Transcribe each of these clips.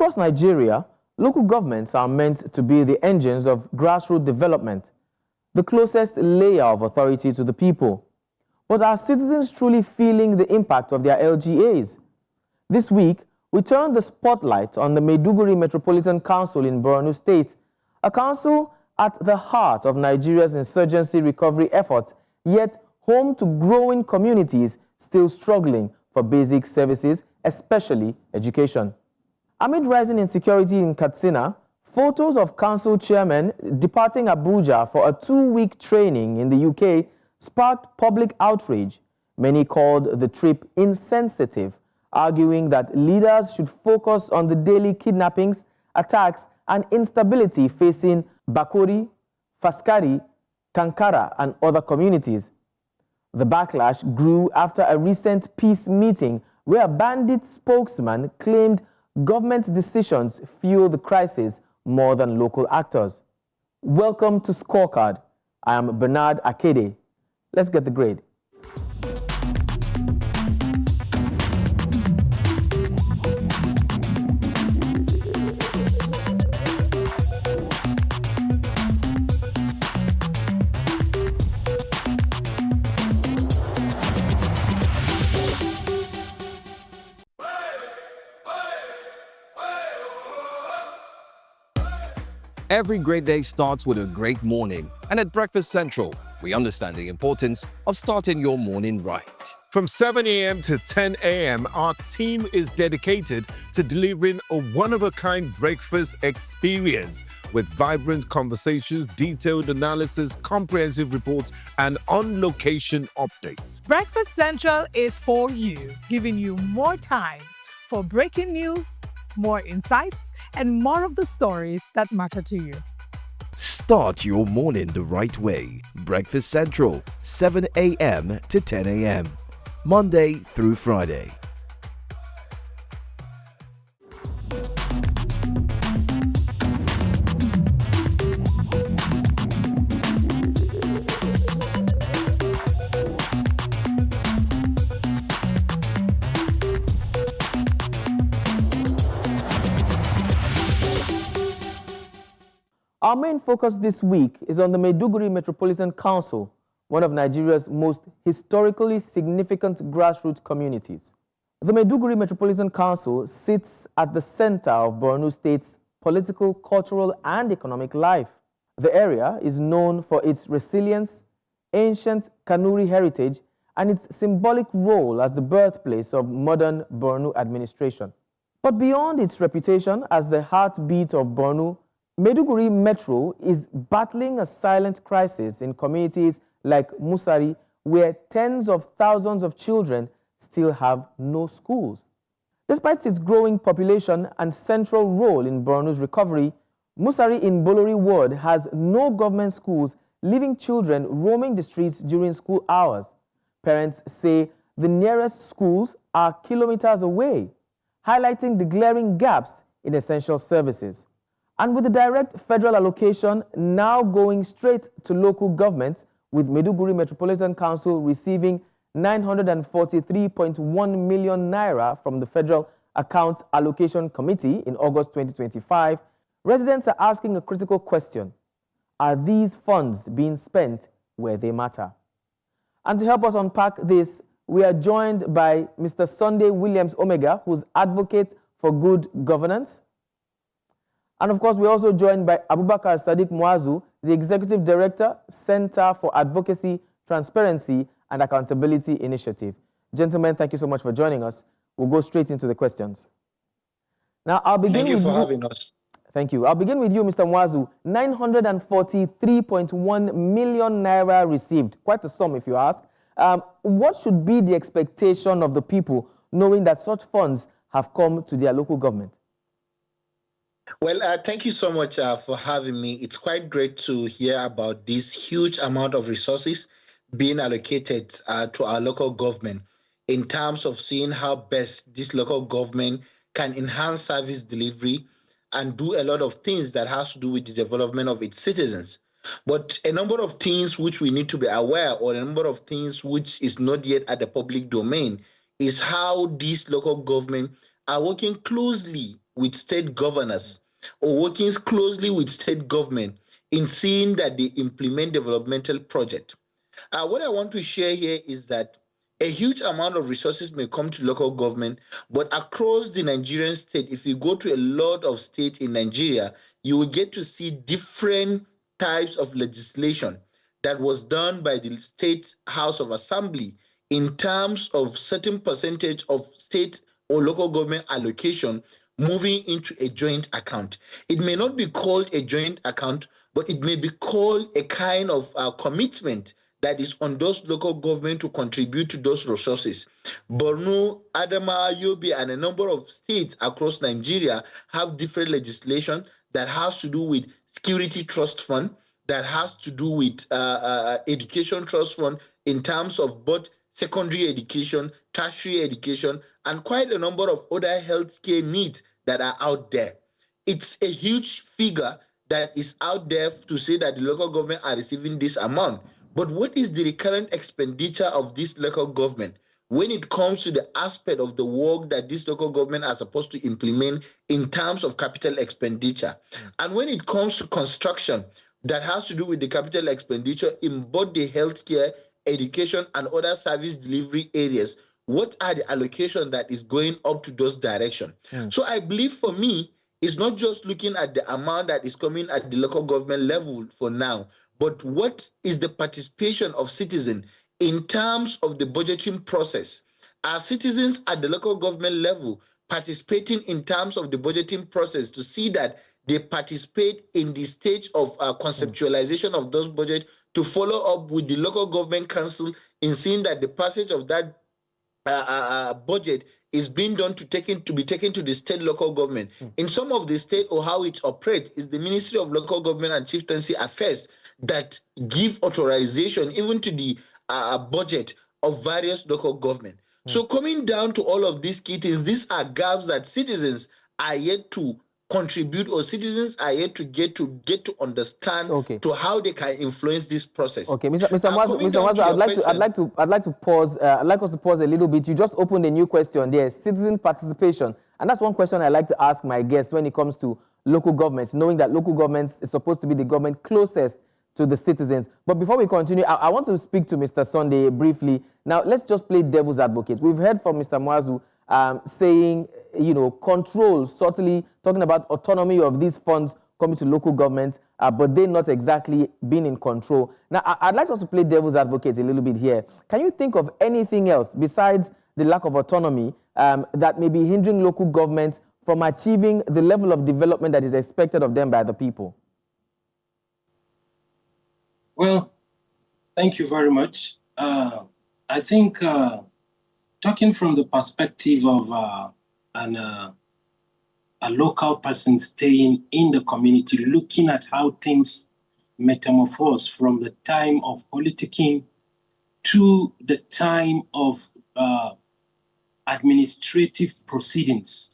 Across Nigeria, local governments are meant to be the engines of grassroots development, the closest layer of authority to the people. But are citizens truly feeling the impact of their LGAs? This week, we turned the spotlight on the Maiduguri Metropolitan Council in Borno State, a council at the heart of Nigeria's insurgency recovery efforts, yet home to growing communities still struggling for basic services, especially education. Amid rising insecurity in Katsina, photos of council chairmen departing Abuja for a 2-week training in the UK sparked public outrage. Many called the trip insensitive, arguing that leaders should focus on the daily kidnappings, attacks, and instability facing Bakori, Faskari, Kankara, and other communities. The backlash grew after a recent peace meeting where a bandit spokesman claimed government decisions fuel the crisis more than local actors. Welcome to Scorecard. I am Bernard Akede. Let's get the grade. Every great day starts with a great morning, and at Breakfast Central, we understand the importance of starting your morning right. From 7 a.m. to 10 a.m., our team is dedicated to delivering a one-of-a-kind breakfast experience with vibrant conversations, detailed analysis, comprehensive reports, and on-location updates. Breakfast Central is for you, giving you more time for breaking news, more insights, and more of the stories that matter to you. Start your morning the right way. Breakfast Central, 7 a.m. to 10 a.m. Monday through Friday. Our main focus this week is on the Maiduguri Metropolitan Council, one of Nigeria's most historically significant grassroots communities. The Maiduguri Metropolitan Council sits at the center of Borno State's political, cultural, and economic life. The area is known for its resilience, ancient Kanuri heritage, and its symbolic role as the birthplace of modern Borno administration. But beyond its reputation as the heartbeat of Borno, Maiduguri Metro is battling a silent crisis in communities like Musari, where tens of thousands of children still have no schools. Despite its growing population and central role in Borno's recovery, Musari in Bolori Ward has no government schools, leaving children roaming the streets during school hours. Parents say the nearest schools are kilometers away, highlighting the glaring gaps in essential services. And with the direct federal allocation now going straight to local governments, with Maiduguri Metropolitan Council receiving 943.1 million naira from the Federal Accounts Allocation Committee in August 2025, residents are asking a critical question. Are these funds being spent where they matter? And to help us unpack this, we are joined by Mr. Sunday Williams Omega, who's advocate for good governance. And of course, we're also joined by Abubakar Sadiq Muazu, the Executive Director, Center for Advocacy, Transparency, and Accountability Initiative. Gentlemen, thank you so much for joining us. We'll go straight into the questions. Now, I'll begin with you. Thank you for having us. Thank you. I'll begin with you, Mr. Muazu. 943.1 million naira received. Quite a sum, if you ask. What should be the expectation of the people, knowing that such funds have come to their local government? Well, thank you so much for having me. It's quite great to hear about this huge amount of resources being allocated to our local government in terms of seeing how best this local government can enhance service delivery and do a lot of things that has to do with the development of its citizens. But a number of things which we need to be aware, or a number of things which is not yet at the public domain, is how these local government are working closely with state governors or working closely with state government in seeing that they implement developmental project. What I want to share here is that a huge amount of resources may come to local government, but across the Nigerian state, if you go to a lot of states in Nigeria, you will get to see different types of legislation that was done by the State House of Assembly in terms of certain percentage of state or local government allocation moving into a joint account. It may not be called a joint account, but it may be called a kind of commitment that is on those local government to contribute to those resources. Borno, Adamawa, Yobe, and a number of states across Nigeria have different legislation that has to do with security trust fund, that has to do with education trust fund in terms of both secondary education, tertiary education, and quite a number of other healthcare needs that are out there. It's a huge figure that is out there to say that the local government are receiving this amount. But what is the recurrent expenditure of this local government when it comes to the aspect of the work that this local government are supposed to implement in terms of capital expenditure? And when it comes to construction that has to do with the capital expenditure in both the healthcare, education, and other service delivery areas, what are the allocation that is going up to those directions? So I believe for me, it's not just looking at the amount that is coming at the local government level for now, but what is the participation of citizens in terms of the budgeting process? Are citizens at the local government level participating in terms of the budgeting process to see that they participate in the stage of conceptualization of those budgets, to follow up with the local government council in seeing that the passage of that budget is being done to be taken to the state local government. In some of the state, or how it operates, is the Ministry of Local Government and Chieftaincy Affairs that give authorization even to the budget of various local government. So coming down to all of these key things, these are gaps that citizens are yet to contribute, or citizens are yet to get to understand to how they can influence this process. Okay, Mr. Mwazu, I'd like to pause. I'd like us to pause a little bit. You just opened a new question there, citizen participation, and that's one question I like to ask my guests when it comes to local governments, knowing that local governments is supposed to be the government closest to the citizens. But before we continue, I want to speak to Mr. Sunday briefly. Now, let's just play devil's advocate. We've heard from Mr. Mwazu saying, control, certainly talking about autonomy of these funds coming to local government, but they're not exactly being in control. Now, I'd like us to play devil's advocate a little bit here. Can you think of anything else besides the lack of autonomy that may be hindering local governments from achieving the level of development that is expected of them by the people? Well, thank you very much. I think talking from the perspective of a local person staying in the community, looking at how things metamorphose from the time of politicking to the time of administrative proceedings,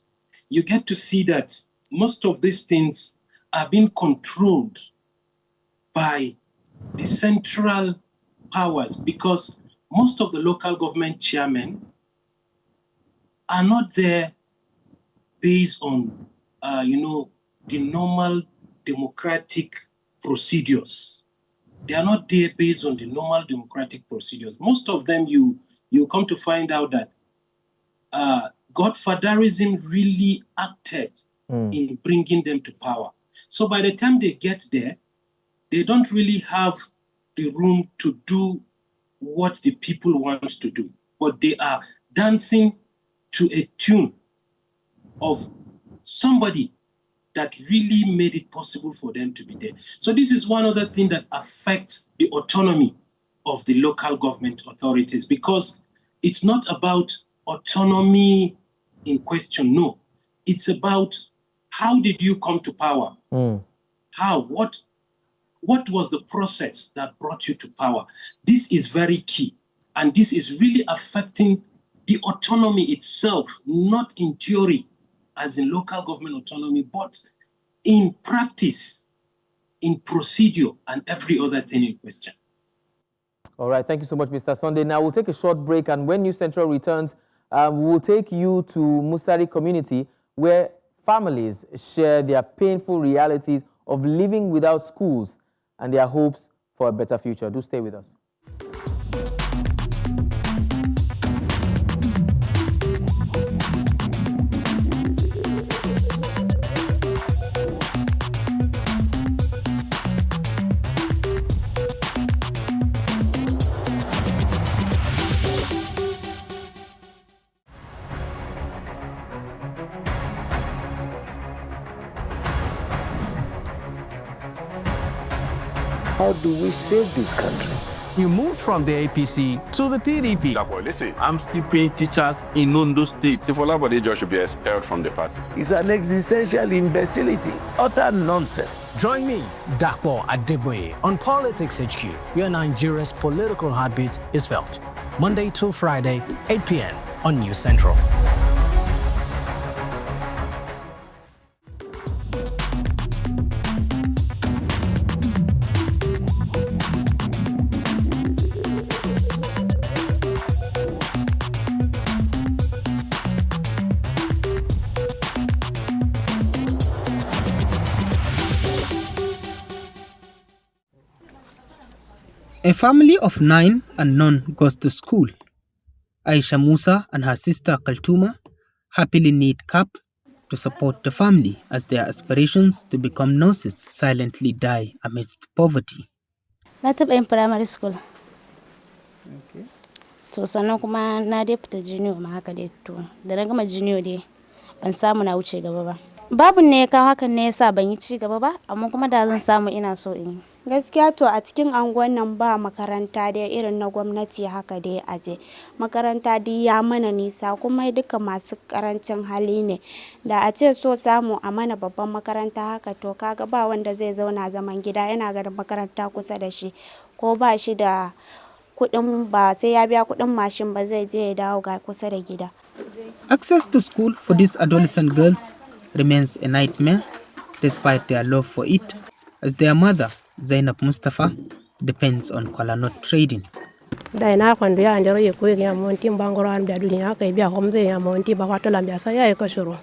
you get to see that most of these things are being controlled by the central powers, because most of the local government chairmen are not there based on, the normal democratic procedures. They are not there based on the normal democratic procedures. Most of them, you come to find out that godfatherism really acted in bringing them to power. So by the time they get there, they don't really have the room to do what the people want to do, but they are dancing to a tune of somebody that really made it possible for them to be there. So this is one other thing that affects the autonomy of the local government authorities, because it's not about autonomy in question, no. It's about how did you come to power? How, what was the process that brought you to power? This is very key. And this is really affecting the autonomy itself, not in theory, as in local government autonomy, but in practice, in procedure, and every other thing in question. All right, thank you so much, Mr. Sunday. Now we'll take a short break, and when News Central returns, we'll take you to Musari community, where families share their painful realities of living without schools and their hopes for a better future. Do stay with us. How do we save this country? You moved from the APC to the PDP. Therefore, listen, I'm still paying teachers in Ondo State. If Olabode just should be expelled from the party. It's an existential imbecility, utter nonsense. Join me, Dakpo Adeboye, on Politics HQ, where Nigeria's political heartbeat is felt. Monday to Friday, 8 p.m. on News Central. A family of 9 and none goes to school. Aisha Musa and her sister Kaltuma happily knit cap to support the family as their aspirations to become nurses silently die amidst poverty. Na taɓa yin primary school. To sannan kuma na dai fita junior ma haka dai to da na gama junior dai ban samu na wuce gaba ba. Babu ne ya kawo hakan ne yasa ban yi ci gaba ba amma kuma da zan samu ina so in yi. Gaskiya to a cikin anguwan nan ba makaranta dai irin na gwamnati haka dai aje. Makaranta dai ya mana nisa kuma duka masu karancin hali ne. Da a ce so samu a mana babban makaranta haka to kaga ba wanda zai zauna zaman gida yana ga makaranta kusa da shi ko ba shi da kuɗin ba sai ya biya kuɗin mashin ba zai je ya dawo ga kusa da gida. Access to school for these adolescent girls remains a nightmare despite their love for it, as their mother Zainab Mustafa depends on kolanut trading. Dai na kwando ya ndero ye ko ya monti mbangoro an biya dunya kai biya homze ya monti ba wato lambia sa ya ka shuru.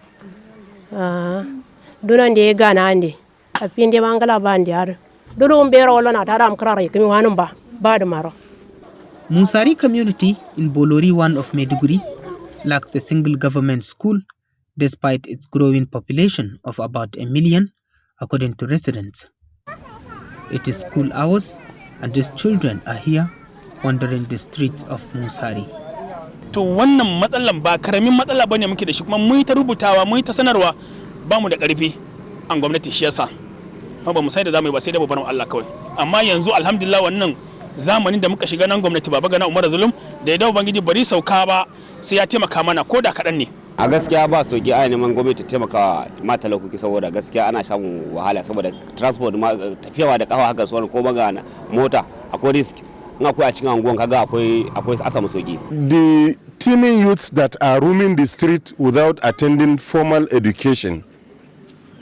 Dunan de gana ande a pinde mangala bandi ar. Dulu mbero wala na taram krara kimi wanum ba da maro. Musari community in Bolori, one of Maiduguri, lacks a single government school despite its growing population of about 1 million according to residents. It is school hours and these children are here wandering the streets of Musari. To wannan matsalan ba karamin matsala bane muke da shi kuma mun ta rubutawa mun ta sanarwa ba mu da karfi an gwamnati shi yasa ba mu sai da zamu yi ba sai da babban Allah kawai amma yanzu alhamdulillah wannan zamanin da muka shiga nan gwamnati baba gana Umar Zulum da ya dawo bangiji bari sauka ba sai ya taimaka mana ko da kadan ne. A gaskiya ba soki a neman gwamnati ta taimaka mata lokuki saboda gaskiya ana samun wahala saboda transport tafiyawa da kafa haka sauran ko baga mota akwai risk in akwai a cikin anguwan kaga akwai a samu soki. The teeming youths that are roaming the street without attending formal education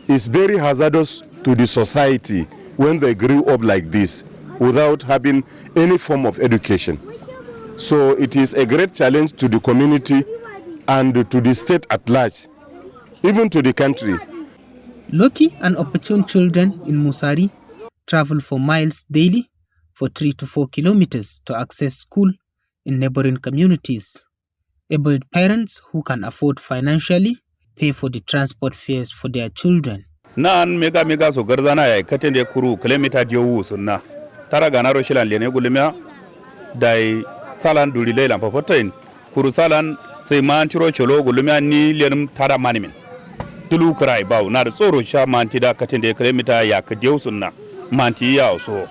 is very hazardous to the society when they grew up like this without having any form of education. So it is a great challenge to the community and to the state at large, even to the country. Lucky and opportune children in Musari travel for miles daily for 3 to 4 kilometers to access school in neighboring communities. Able parents who can afford financially pay for the transport fares for their children. Nan mega so garzana ya katende kuru kilometer diyo sunna. Tara ganaro shilan lene gulumya dai salan duri leilan papotain kuru salan sai man tiro cholo gulumya ni lenum tara manimin tulu krai bawo na da tsoro sha manti da katin da kilomita ya ka diyo sunna manti ya so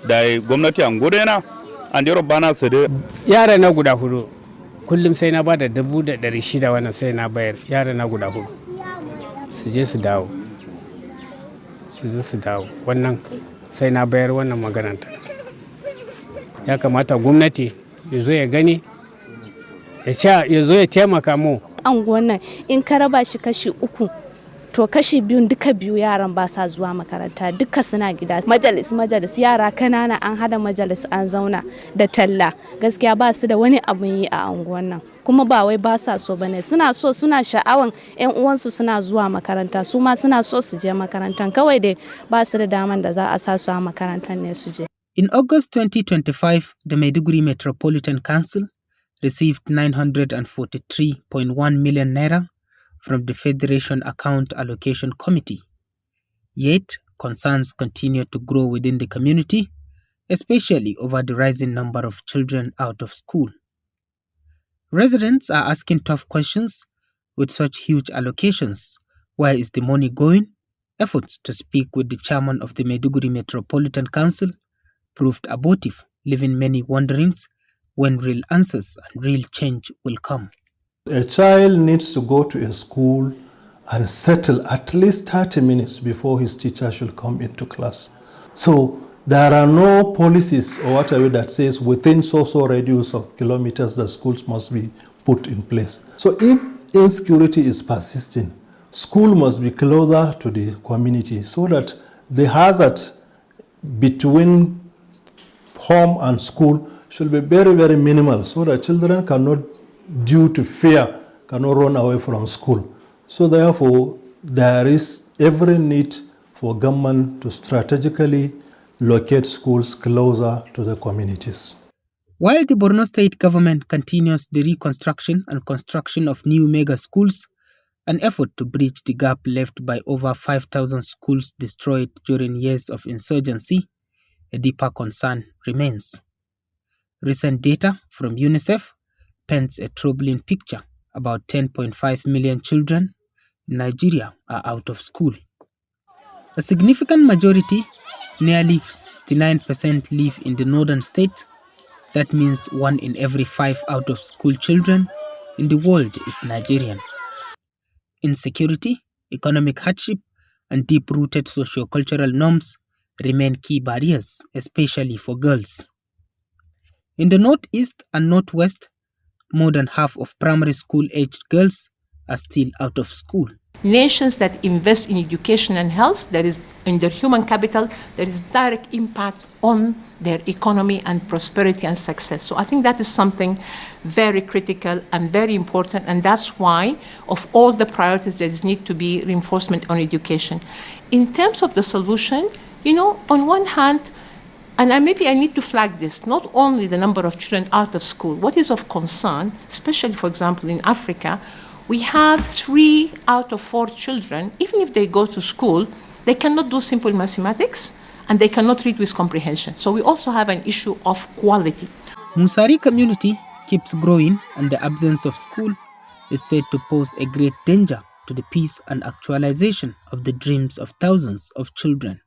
dai gwamnati an gode na an dero bana su da yara na guda hudu kullum sai na bada 1,600 wannan sai na bayar yara na guda hudu su je su dawo wannan sai na bayar wannan magananta ya kamata gwamnati ya zo ya gani ya zo ya taimaka mu. Anguwan nan in ka raba shi kashi 3 to kashi 2 duka biyu yaran ba sa zuwa makaranta duka suna gida majalis yara kanana an hada majalis an zauna da talla gaskiya ba su da wani abun yi a unguwan nan, kuma ba wai ba sa so bane, suna so, suna sha'awan yan uwansu suna zuwa makaranta, su ma suna so su je makarantan, kawai dai ba su da daman da za a sa su a makarantan ne su je. In August 2025, the Maiduguri Metropolitan Council received 943.1 million naira from the Federation Account Allocation Committee. Yet, concerns continue to grow within the community, especially over the rising number of children out of school. Residents are asking tough questions with such huge allocations. Where is the money going? Efforts to speak with the chairman of the Maiduguri Metropolitan Council proved abortive, leaving many wonderings when real answers and real change will come. A child needs to go to a school and settle at least 30 minutes before his teacher should come into class. So there are no policies or whatever that says within so radius of kilometers the schools must be put in place. So if insecurity is persisting, school must be closer to the community so that the hazard between home and school should be very, very minimal so that children cannot, due to fear, cannot run away from school. So therefore, there is every need for government to strategically locate schools closer to the communities. While the Borno state government continues the reconstruction and construction of new mega schools, an effort to bridge the gap left by over 5,000 schools destroyed during years of insurgency, a deeper concern remains. Recent data from UNICEF paints a troubling picture. About 10.5 million children in Nigeria are out of school. A significant majority, nearly 69%, live in the northern states. That means 1 in every 5 out-of-school children in the world is Nigerian. Insecurity, economic hardship, and deep-rooted socio-cultural norms remain key barriers, especially for girls. In the northeast and northwest, more than half of primary school-aged girls are still out of school. Nations that invest in education and health, there is in their human capital, there is direct impact on their economy and prosperity and success. So I think that is something very critical and very important, and that's why of all the priorities there is need to be reinforcement on education. In terms of the solution, on one hand, and maybe I need to flag this, not only the number of children out of school. What is of concern, especially, for example, in Africa, we have 3 out of 4 children, even if they go to school, they cannot do simple mathematics and they cannot read with comprehension. So we also have an issue of quality. Musari community keeps growing, and the absence of school is said to pose a great danger to the peace and actualization of the dreams of thousands of children.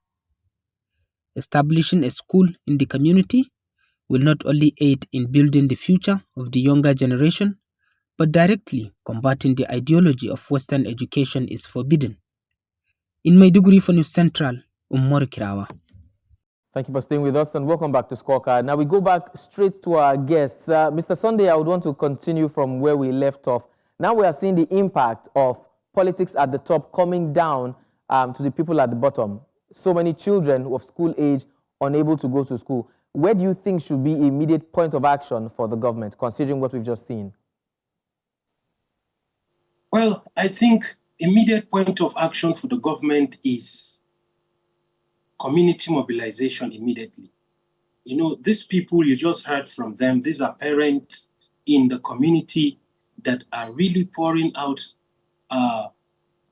Establishing a school in the community will not only aid in building the future of the younger generation, but directly combating the ideology of Western education is forbidden. In Maiduguri for News Central, Umar Kirawa. Thank you for staying with us and welcome back to Scorecard. Now we go back straight to our guests. Mr. Sunday, I would want to continue from where we left off. Now we are seeing the impact of politics at the top coming down to the people at the bottom. So many children of school age unable to go to school. Where do you think should be immediate point of action for the government, considering what we've just seen? Well, I think immediate point of action for the government is community mobilization immediately. These people, you just heard from them, these are parents in the community that are really pouring out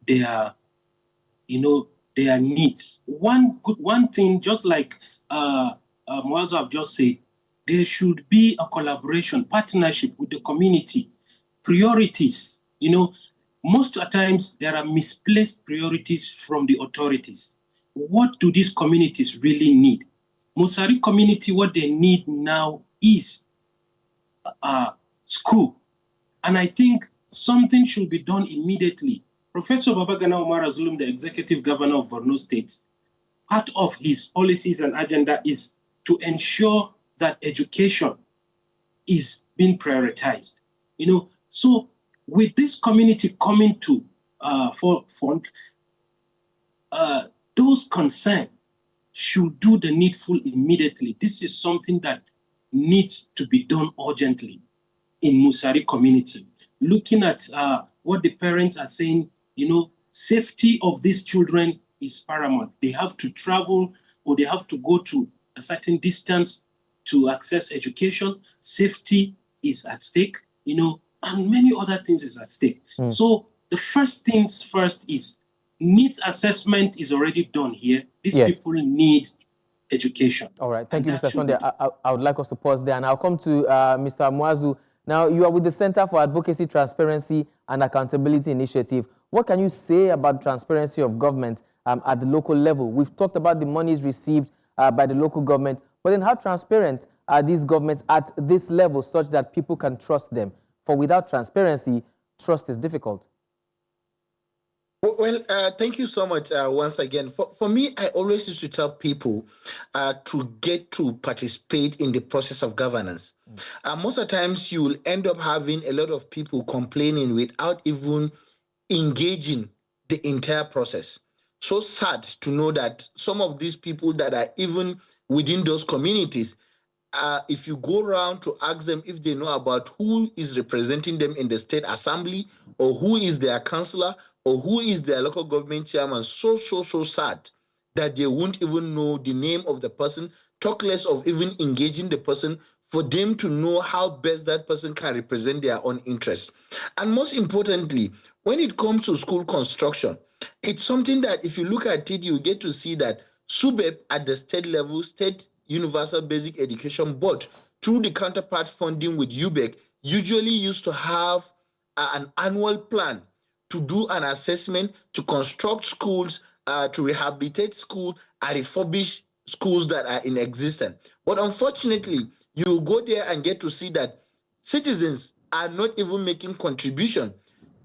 their needs. One thing, just like Mwazo have just said, there should be a collaboration, partnership with the community, priorities. Most of the times there are misplaced priorities from the authorities. What do these communities really need? Musari community, what they need now is school. And I think something should be done immediately. Professor Babagana Umar Zulum, the executive governor of Borno State, part of his policies and agenda is to ensure that education is being prioritized. So with this community coming to forefront, those concerned should do the needful immediately. This is something that needs to be done urgently in Musari community. Looking at what the parents are saying, safety of these children is paramount. They have to travel or they have to go to a certain distance to access education. Safety is at stake, and many other things is at stake. So the first things first is needs assessment is already done here. These people need education. All right, thank you, Mr. Sunday. I would like us to pause there, and I'll come to Mr. Muazu. Now, you are with the Center for Advocacy, Transparency and Accountability Initiative. What can you say about transparency of government at the local level? We've talked about the monies received by the local government, but then how transparent are these governments at this level such that people can trust them? For without transparency, trust is difficult. Well, thank you so much once again. For me, I always used to tell people to get to participate in the process of governance. Most of the times, you will end up having a lot of people complaining without even engaging the entire process. So sad to know that some of these people that are even within those communities, if you go around to ask them if they know about who is representing them in the state assembly or who is their councillor, or who is their local government chairman, so sad that they won't even know the name of the person, talk less of even engaging the person for them to know how best that person can represent their own interests. And most importantly, when it comes to school construction, it's something that if you look at it, you get to see that SUBEP at the state level, State Universal Basic Education Board, through the counterpart funding with UBEC, usually used to have an annual plan to do an assessment, to construct schools, to rehabilitate schools, and refurbish schools that are in existence. But unfortunately, you go there and get to see that citizens are not even making contribution.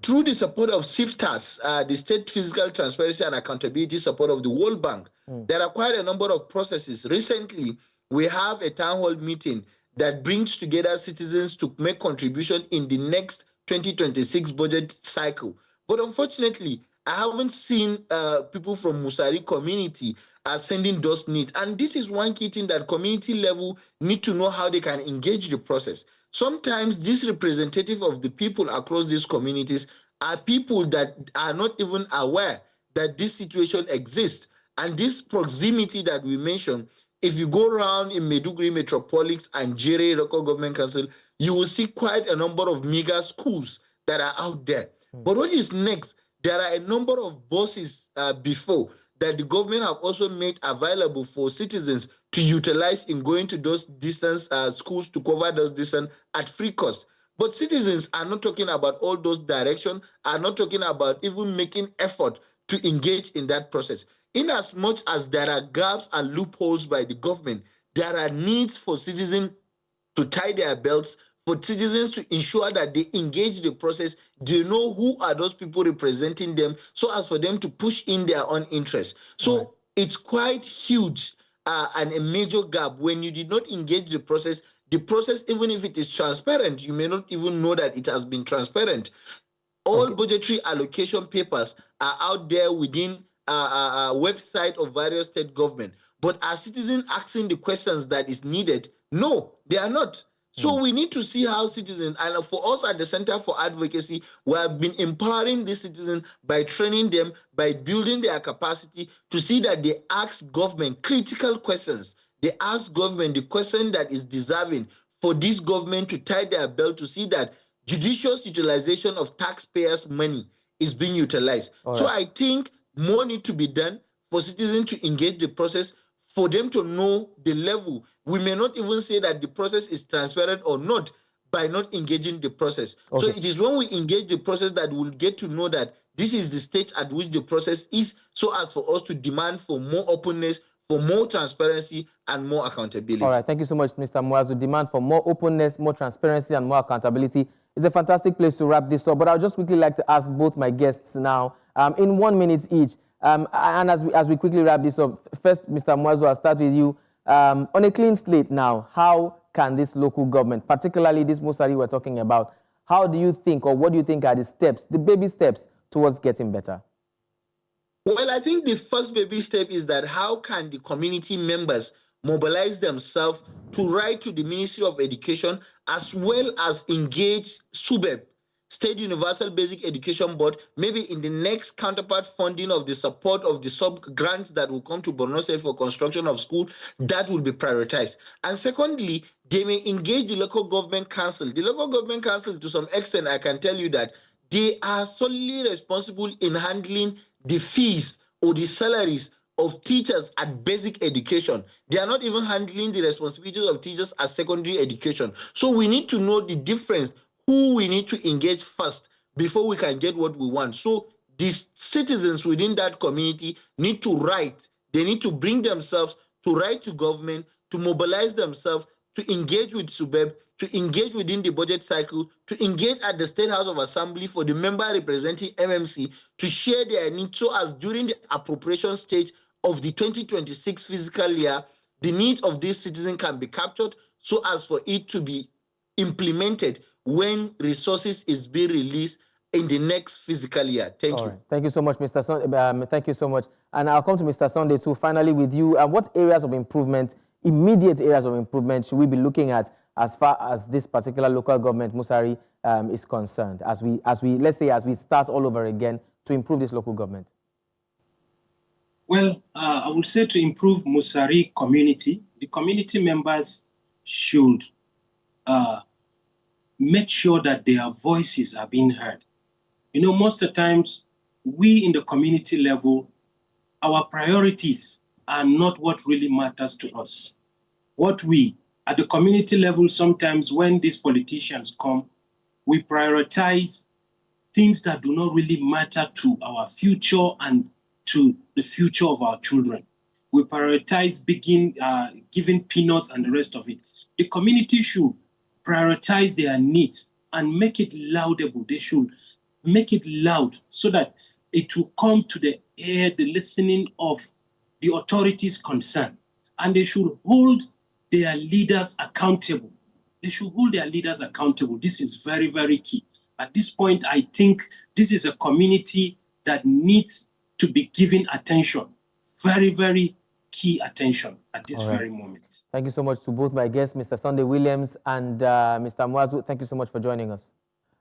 Through the support of SIFTAS, the State Fiscal Transparency and Accountability Support of the World Bank, there are quite a number of processes. Recently, we have a town hall meeting that brings together citizens to make contribution in the next 2026 budget cycle. But unfortunately, I haven't seen people from Musari community sending those needs. And this is one key thing that community level need to know how they can engage the process. Sometimes this representative of the people across these communities are people that are not even aware that this situation exists. And this proximity that we mentioned, if you go around in Maiduguri Metropolitan and Jere Local Government Council, you will see quite a number of mega schools that are out there. But what is next? There are a number of buses before that the government have also made available for citizens to utilize in going to those distance schools to cover those distance at free cost. But citizens are not talking about all those directions, are not talking about even making effort to engage in that process. In as much as there are gaps and loopholes by the government, there are needs for citizens to tie their belts, for citizens to ensure that they engage the process, they know who are those people representing them, so as for them to push in their own interests. So it's quite huge and a major gap. When you did not engage the process, even if it is transparent, you may not even know that it has been transparent. All budgetary allocation papers are out there within a website of various state government. But are citizens asking the questions that is needed? No, they are not. So we need to see how citizens, and for us at the Center for Advocacy, we have been empowering these citizens by training them, by building their capacity to see that they ask government critical questions. They ask government the question that is deserving for this government to tie their belt to see that judicious utilization of taxpayers' money is being utilized. So I think more need to be done for citizens to engage the process, for them to know the level. We may not even say that the process is transparent or not by not engaging the process. So it is when we engage the process that we'll get to know that this is the stage at which the process is, so as for us to demand for more openness, for more transparency, and more accountability. All right, thank you so much, Mr. Muazu. Demand for more openness, more transparency, and more accountability is a fantastic place to wrap this up. But I would just quickly like to ask both my guests now, in 1 minute each, and as we quickly wrap this up, first, Mr. Muazu, I'll start with you. On a clean slate now, how can this local government, particularly this Musari we're talking about, how do you think, or what do you think are the steps, the baby steps towards getting better? Well, I think the first baby step is that how can the community members mobilize themselves to write to the Ministry of Education, as well as engage SUBEB, State Universal Basic Education Board, maybe in the next counterpart funding of the support of the sub-grants that will come to Borno State for construction of school, that will be prioritized. And secondly, they may engage the local government council. The local government council, to some extent, I can tell you that they are solely responsible in handling the fees or the salaries of teachers at basic education. They are not even handling the responsibilities of teachers at secondary education. So we need to know the difference, who we need to engage first before we can get what we want. So the citizens within that community need to write. They need to bring themselves to write to government, to mobilize themselves, to engage with SUBEB, to engage within the budget cycle, to engage at the State House of Assembly for the member representing MMC to share their needs, so as during the appropriation stage of the 2026 fiscal year, the needs of these citizens can be captured so as for it to be implemented when resources is being released in the next fiscal year. Thank you. Right. Thank you so much, Mr. Sunday. Thank you so much. And I'll come to Mr. Sunday too, finally with you. What areas of improvement, immediate areas of improvement, should we be looking at as far as this particular local government, Musari, is concerned, as we start all over again to improve this local government? Well, I would say to improve Musari community, the community members should make sure that their voices are being heard. You know, most of the times, we in the community level, our priorities are not what really matters to us. What we, at the community level, sometimes when these politicians come, we prioritize things that do not really matter to our future and to the future of our children. We prioritize giving peanuts and the rest of it. The community should prioritize their needs and make it laudable. They should make it loud so that it will come to the ear, the listening of the authorities concerned. And they should hold their leaders accountable. They should hold their leaders accountable. This is very, very key. At this point, I think this is a community that needs to be given attention. Very, very key attention at this very moment. Thank you so much to both my guests, Mr. Sunday Williams and Mr. Mwazu. Thank you so much for joining us.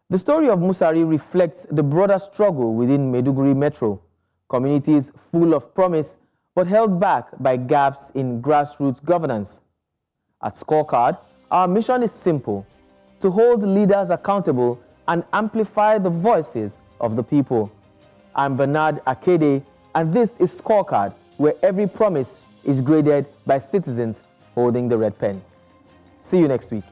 The story of Musari reflects the broader struggle within Maiduguri Metro, communities full of promise but held back by gaps in grassroots governance. At Scorecard, our mission is simple: to hold leaders accountable and amplify the voices of the people. I'm Bernard Akede, and this is Scorecard, where every promise is graded by citizens holding the red pen. See you next week.